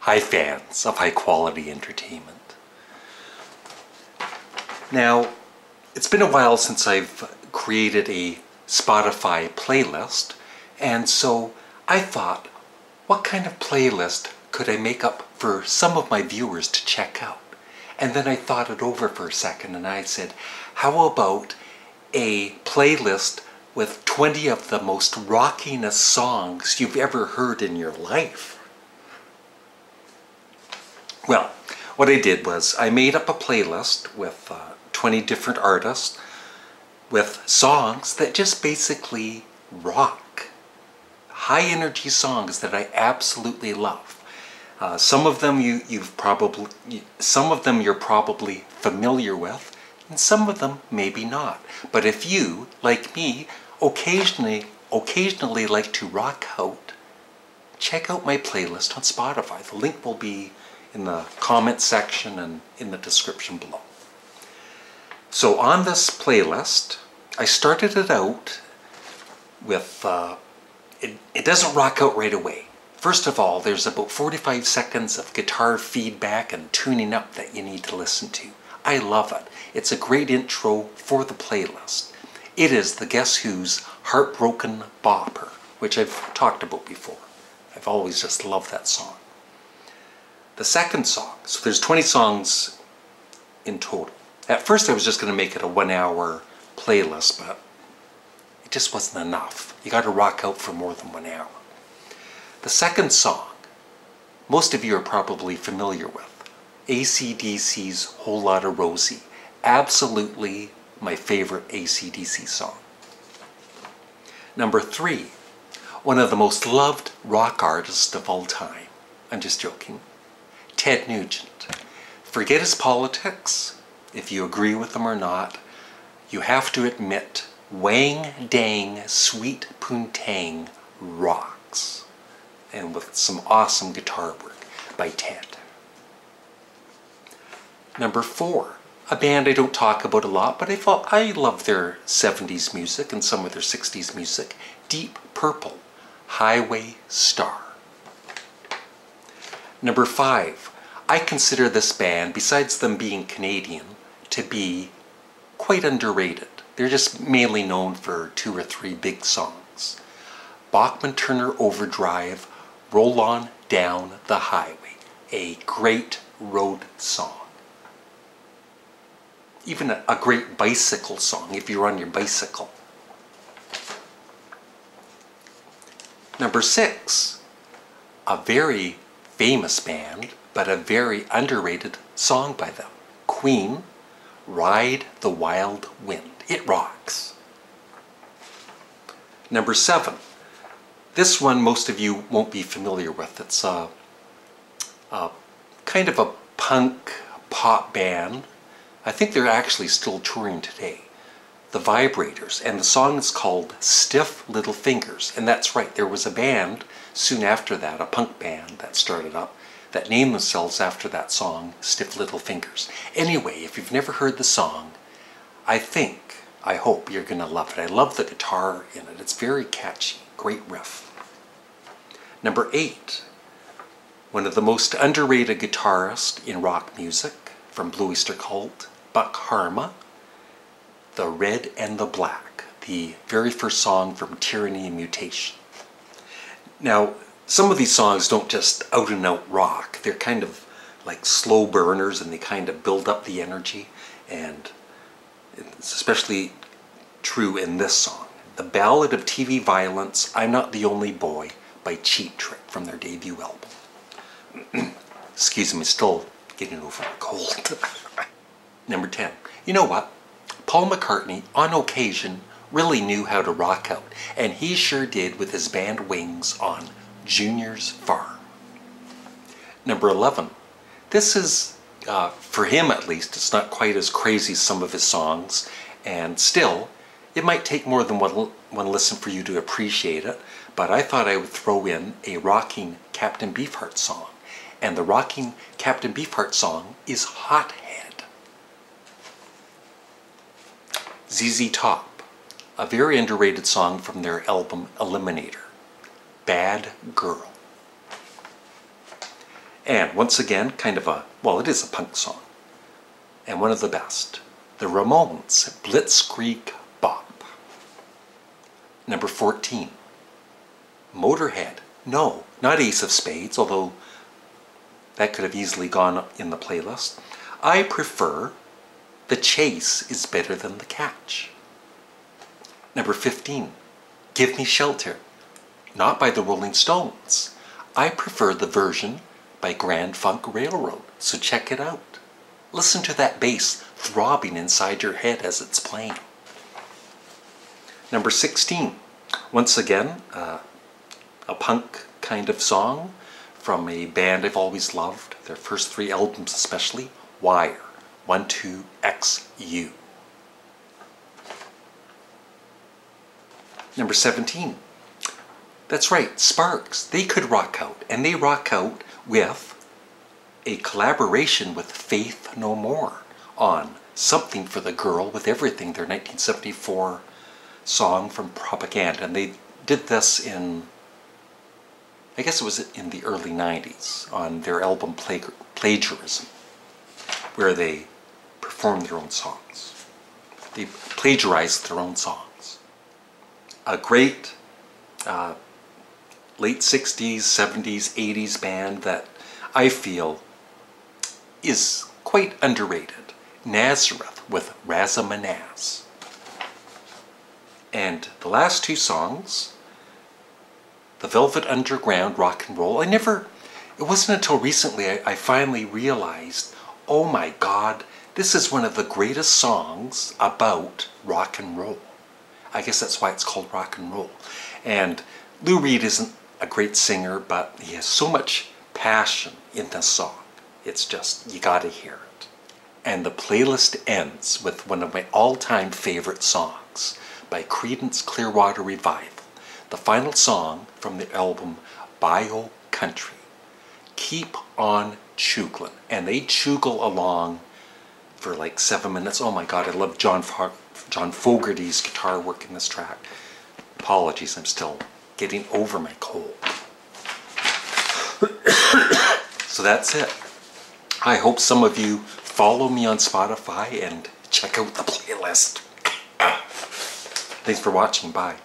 Hi fans of high quality entertainment. Now, it's been a while since I've created a Spotify playlist, and so I thought, what kind of playlist could I make up for some of my viewers to check out? And then I thought it over for a second and I said, how about a playlist with 20 of the most rockingest songs you've ever heard in your life? Well, what I did was I made up a playlist with 20 different artists with songs that just basically rock. High energy songs that I absolutely love. Some of them you're probably familiar with, and some of them maybe not. But if you, like me, occasionally like to rock out, check out my playlist on Spotify. The link will be in the comment section and in the description below. So on this playlist, I started it out with, it doesn't rock out right away. First of all, there's about 45 seconds of guitar feedback and tuning up that you need to listen to. I love it. It's a great intro for the playlist. It is the Guess Who's Heartbroken Bopper, which I've talked about before. I've always just loved that song. The second song, so there's 20 songs in total. At first I was just going to make it a 1 hour playlist, but it just wasn't enough. You got to rock out for more than 1 hour. The second song, most of you are probably familiar with. AC/DC's Whole Lotta Rosie. Absolutely my favorite AC/DC song. Number 3, one of the most loved rock artists of all time. I'm just joking. Ted Nugent. Forget his politics, if you agree with them or not. You have to admit, Wang Dang Sweet Poontang rocks. And with some awesome guitar work by Ted. Number 4, a band I don't talk about a lot, but I love their 70s music and some of their 60s music. Deep Purple, Highway Star. Number 5, I consider this band, besides them being Canadian, to be quite underrated. They're just mainly known for 2 or 3 big songs. Bachman-Turner Overdrive, Roll On Down the Highway. A great road song. Even a great bicycle song if you're on your bicycle. Number 6, a very famous band, but a very underrated song by them. Queen, Ride the Wild Wind. It rocks. Number 7, this one most of you won't be familiar with. It's a kind of a punk pop band. I think they're actually still touring today. The Vibrators, and the song is called Stiff Little Fingers. And that's right, there was a band soon after that, a punk band that started up, that named themselves after that song, Stiff Little Fingers. Anyway, if you've never heard the song, I hope you're gonna love it. I love the guitar in it. It's very catchy, great riff. Number 8, one of the most underrated guitarists in rock music from Blue Oyster Cult, Buck Harma, The Red and the Black, the very first song from Tyranny and Mutation. Now, some of these songs don't just out and out rock. They're kind of like slow burners, and they kind of build up the energy, and it's especially true in this song. The Ballad of TV Violence, I'm Not the Only Boy by Cheap Trick from their debut album. Excuse me, still getting over a cold. Number 10. You know what? Paul McCartney, on occasion, really knew how to rock out, and he sure did with his band Wings on Junior's Farm. Number 11. This is, for him at least, it's not quite as crazy as some of his songs, and still, it might take more than one listen for you to appreciate it, but I thought I would throw in a rocking Captain Beefheart song. And the rocking Captain Beefheart song is Hothead. ZZ Top, a very underrated song from their album Eliminator, Bad Girl. And once again, kind of a, well, it is a punk song. And one of the best. The Ramones, Blitzkrieg Bop. Number 14. Motorhead. No, not Ace of Spades, although that could have easily gone in the playlist. I prefer The Chase is Better Than the Catch. Number 15. Give Me Shelter. Not by the Rolling Stones. I prefer the version by Grand Funk Railroad, so check it out. Listen to that bass throbbing inside your head as it's playing. Number 16. Once again, a punk kind of song from a band I've always loved, their first 3 albums especially, Wire, 12XU. Number 17. That's right, Sparks. They could rock out, and they rock out with a collaboration with Faith No More on Something for the Girl with Everything, their 1974 song from Propaganda. And they did this in, I guess it was in the early 90s, on their album Plagiarism, where they performed their own songs. They plagiarized their own songs. A great late 60s, 70s, 80s band that I feel is quite underrated. Nazareth with Razamanaz. And the last 2 songs, The Velvet Underground, Rock and Roll. It wasn't until recently I finally realized, oh my God, this is one of the greatest songs about rock and roll. I guess that's why it's called rock and roll. And Lou Reed isn't a great singer, but he has so much passion in this song. It's just, you gotta hear it. And the playlist ends with one of my all-time favorite songs by Creedence Clearwater Revival. The final song from the album Bio Country. Keep on Chooglin'. And they choogle along for like 7 minutes. Oh my God, I love John Fogerty's guitar work in this track. Apologies, I'm still getting over my cold. So that's it. I hope some of you follow me on Spotify and check out the playlist. Thanks for watching. Bye.